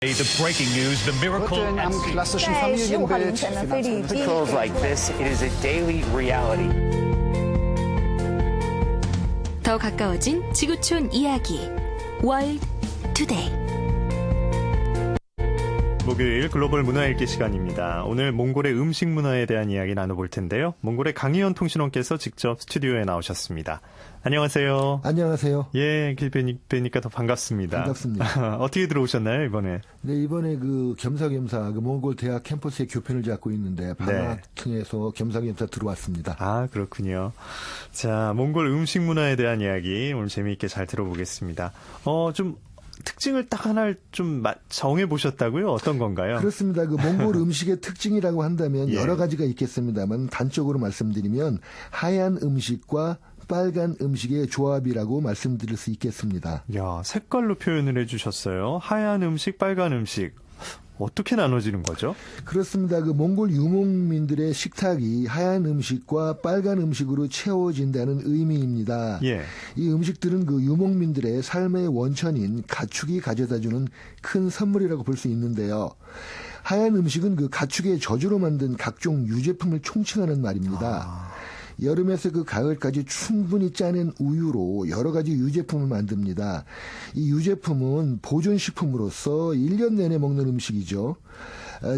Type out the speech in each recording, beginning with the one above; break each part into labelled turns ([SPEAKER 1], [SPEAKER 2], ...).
[SPEAKER 1] The breaking news, the miracle
[SPEAKER 2] in einem klassischen
[SPEAKER 3] 在15号凌
[SPEAKER 2] Familienbild.
[SPEAKER 3] 晨呢，菲律宾
[SPEAKER 4] Miracles like this, it is a daily reality.
[SPEAKER 5] 더 가까워진 지구촌 이야기 월드 투데이.
[SPEAKER 6] 목요일 글로벌 문화읽기 시간입니다. 오늘 몽골의 음식 문화에 대한 이야기 나눠볼 텐데요. 몽골의 강희연 통신원께서 직접 스튜디오에 나오셨습니다. 안녕하세요.
[SPEAKER 7] 안녕하세요.
[SPEAKER 6] 예, 뵈니까 더 반갑습니다.
[SPEAKER 7] 반갑습니다.
[SPEAKER 6] 어떻게 들어오셨나요, 이번에?
[SPEAKER 7] 네, 이번에 겸사겸사 몽골 대학 캠퍼스에 교편을 잡고 있는데 방학층에서 겸사겸사 들어왔습니다.
[SPEAKER 6] 아, 그렇군요. 자, 몽골 음식 문화에 대한 이야기 오늘 재미있게 잘 들어보겠습니다. 좀 특징을 딱 하나를 좀 정해보셨다고요? 어떤 건가요?
[SPEAKER 7] 그렇습니다. 몽골 음식의 특징이라고 한다면
[SPEAKER 6] 예.
[SPEAKER 7] 여러 가지가 있겠습니다만 단적으로 말씀드리면 하얀 음식과 빨간 음식의 조합이라고 말씀드릴 수 있겠습니다.
[SPEAKER 6] 야, 색깔로 표현을 해주셨어요. 하얀 음식, 빨간 음식. 어떻게 나눠지는 거죠?
[SPEAKER 7] 그렇습니다. 몽골 유목민들의 식탁이 하얀 음식과 빨간 음식으로 채워진다는 의미입니다.
[SPEAKER 6] 예.
[SPEAKER 7] 이 음식들은 유목민들의 삶의 원천인 가축이 가져다주는 큰 선물이라고 볼 수 있는데요. 하얀 음식은 가축의 젖으로 만든 각종 유제품을 총칭하는 말입니다. 여름에서 가을까지 충분히 짜낸 우유로 여러 가지 유제품을 만듭니다. 이 유제품은 보존식품으로서 1년 내내 먹는 음식이죠.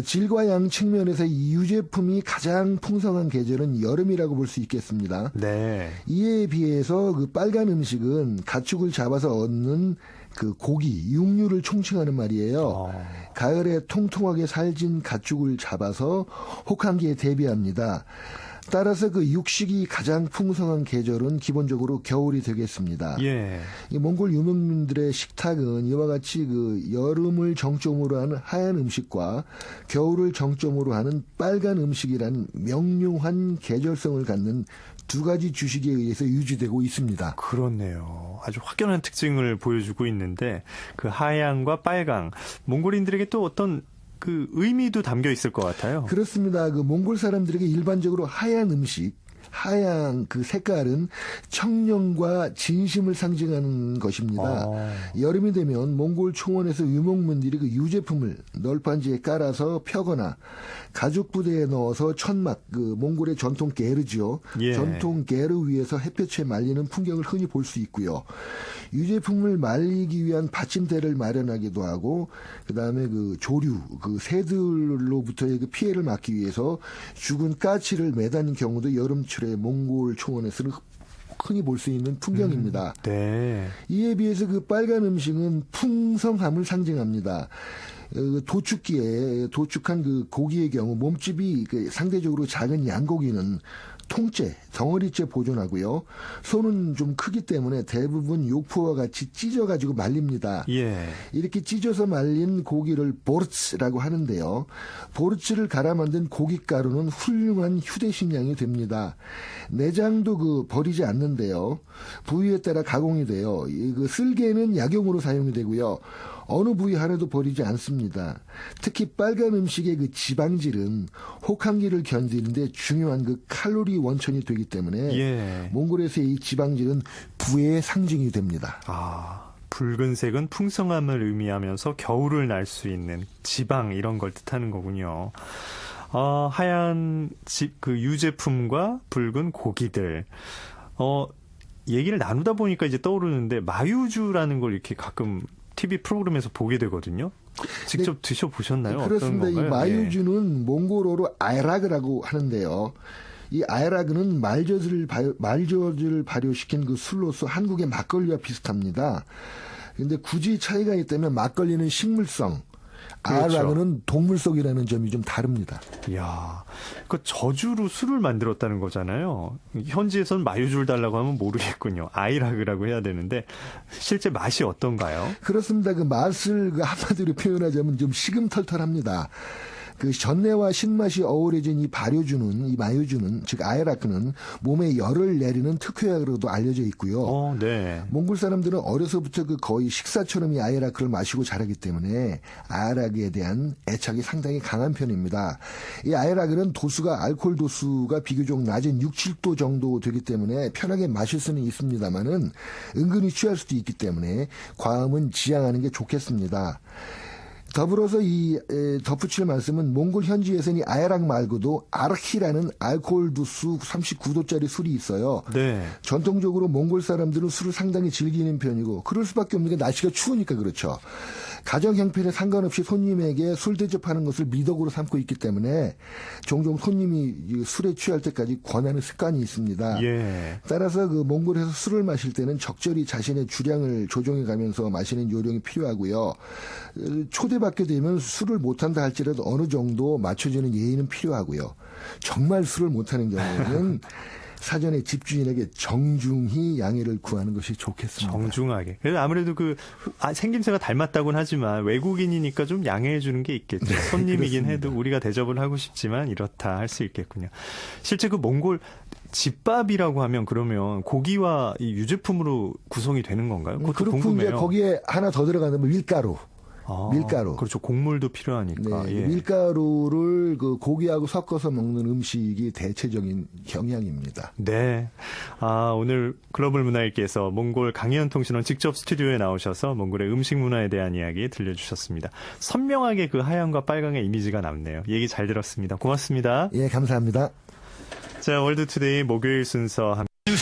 [SPEAKER 7] 질과 양 측면에서 이 유제품이 가장 풍성한 계절은 여름이라고 볼 수 있겠습니다.
[SPEAKER 6] 네.
[SPEAKER 7] 이에 비해서 빨간 음식은 가축을 잡아서 얻는 고기, 육류를 총칭하는 말이에요. 가을에 통통하게 살진 가축을 잡아서 혹한기에 대비합니다. 따라서 육식이 가장 풍성한 계절은 기본적으로 겨울이 되겠습니다.
[SPEAKER 6] 예.
[SPEAKER 7] 이 몽골 유목민들의 식탁은 이와 같이 여름을 정점으로 하는 하얀 음식과 겨울을 정점으로 하는 빨간 음식이라는 명료한 계절성을 갖는 두 가지 주식에 의해서 유지되고 있습니다.
[SPEAKER 6] 그렇네요. 아주 확연한 특징을 보여주고 있는데 하얀과 빨강, 몽골인들에게 또 어떤 의미도 담겨 있을 것 같아요.
[SPEAKER 7] 그렇습니다. 몽골 사람들에게 일반적으로 하얀 음식, 하얀 색깔은 청렴과 진심을 상징하는 것입니다. 여름이 되면 몽골 초원에서 유목민들이 유제품을 널판지에 깔아서 펴거나 가죽 부대에 넣어서 천막, 몽골의 전통 게르죠.
[SPEAKER 6] 예. 전통
[SPEAKER 7] 게르 위에서 햇볕에 말리는 풍경을 흔히 볼 수 있고요. 유제품을 말리기 위한 받침대를 마련하기도 하고, 그 다음에 조류, 새들로부터의 피해를 막기 위해서 죽은 까치를 매다는 경우도 여름철에 몽골 초원에서는 흔히 볼 수 있는 풍경입니다.
[SPEAKER 6] 네.
[SPEAKER 7] 이에 비해서 빨간 음식은 풍성함을 상징합니다. 도축기에 도축한 고기의 경우 몸집이 상대적으로 작은 양고기는 통째, 덩어리째 보존하고요. 손은 좀 크기 때문에 대부분 욕포와 같이 찢어가지고 말립니다.
[SPEAKER 6] 예.
[SPEAKER 7] 이렇게 찢어서 말린 고기를 보르츠라고 하는데요. 보르츠를 갈아 만든 고깃가루는 훌륭한 휴대식량이 됩니다. 내장도 버리지 않는데요. 부위에 따라 가공이 돼요. 쓸개는 약용으로 사용이 되고요. 어느 부위 하나도 버리지 않습니다. 특히 빨간 음식의 지방질은 혹한기를 견디는데 중요한 칼로리 원천이 되기 때문에
[SPEAKER 6] 예.
[SPEAKER 7] 몽골에서의 이 지방질은 부의 상징이 됩니다.
[SPEAKER 6] 붉은색은 풍성함을 의미하면서 겨울을 날 수 있는 지방 이런 걸 뜻하는 거군요. 하얀 유제품과 붉은 고기들. 얘기를 나누다 보니까 이제 떠오르는데 마유주라는 걸 이렇게 가끔 TV 프로그램에서 보게 되거든요. 직접 드셔보셨나요?
[SPEAKER 7] 그렇습니다.
[SPEAKER 6] 어떤 건가요?
[SPEAKER 7] 이 마유주는 몽골어로 아이라그라고 하는데요. 이 아이라그는 말젖을 발효시킨 술로서 한국의 막걸리와 비슷합니다. 그런데 굳이 차이가 있다면 막걸리는 식물성,
[SPEAKER 6] 그렇죠.
[SPEAKER 7] 아이라그는 동물성이라는 점이 좀 다릅니다.
[SPEAKER 6] 이야, 저주로 술을 만들었다는 거잖아요. 현지에서는 마유주를 달라고 하면 모르겠군요. 아이라그라고 해야 되는데 실제 맛이 어떤가요?
[SPEAKER 7] 그렇습니다. 맛을 한마디로 표현하자면 좀 시금털털합니다. 전내와 신맛이 어우러진 이 발효주는, 이 마유주는, 즉 아이라크는 몸에 열을 내리는 특효약으로도 알려져 있고요.
[SPEAKER 6] 네.
[SPEAKER 7] 몽골 사람들은 어려서부터 거의 식사처럼 이 아이라크를 마시고 자라기 때문에 아이라크에 대한 애착이 상당히 강한 편입니다. 이 아이라크는 알코올 도수가 비교적 낮은 6, 7도 정도 되기 때문에 편하게 마실 수는 있습니다만은 은근히 취할 수도 있기 때문에 과음은 지양하는 게 좋겠습니다. 더불어서 덧붙일 말씀은 몽골 현지에서는 이 아야락 말고도 아르히라는 알코올 도수 39도짜리 술이 있어요.
[SPEAKER 6] 네.
[SPEAKER 7] 전통적으로 몽골 사람들은 술을 상당히 즐기는 편이고 그럴 수밖에 없는 게 날씨가 추우니까 그렇죠. 가정 형편에 상관없이 손님에게 술 대접하는 것을 미덕으로 삼고 있기 때문에 종종 손님이 술에 취할 때까지 권하는 습관이 있습니다.
[SPEAKER 6] 예.
[SPEAKER 7] 따라서 그 몽골에서 술을 마실 때는 적절히 자신의 주량을 조정해 가면서 마시는 요령이 필요하고요. 초대받게 되면 술을 못한다 할지라도 어느 정도 맞춰주는 예의는 필요하고요. 정말 술을 못하는 경우에는 사전에 집주인에게 정중히 양해를 구하는 것이 좋겠습니다.
[SPEAKER 6] 정중하게. 그래서 아무래도 생김새가 닮았다고는 하지만 외국인이니까 좀 양해해 주는 게 있겠죠. 손님이긴 해도 우리가 대접을 하고 싶지만 이렇다 할 수 있겠군요. 실제 그 몽골 집밥이라고 하면 그러면 고기와 이 유제품으로 구성이 되는 건가요? 그것도 궁금해요.
[SPEAKER 7] 이제 거기에 하나 더 들어가는 밀가루. 밀가루.
[SPEAKER 6] 그렇죠. 곡물도 필요하니까.
[SPEAKER 7] 네,
[SPEAKER 6] 예.
[SPEAKER 7] 밀가루를 그 고기하고 섞어서 먹는 음식이 대체적인 경향입니다.
[SPEAKER 6] 네. 오늘 글로벌 문화일기에서 몽골 강희연 통신원 직접 스튜디오에 나오셔서 몽골의 음식 문화에 대한 이야기 들려주셨습니다. 선명하게 그 하얀과 빨강의 이미지가 남네요. 얘기 잘 들었습니다. 고맙습니다.
[SPEAKER 7] 예, 감사합니다.
[SPEAKER 6] 자, 월드투데이 목요일 순서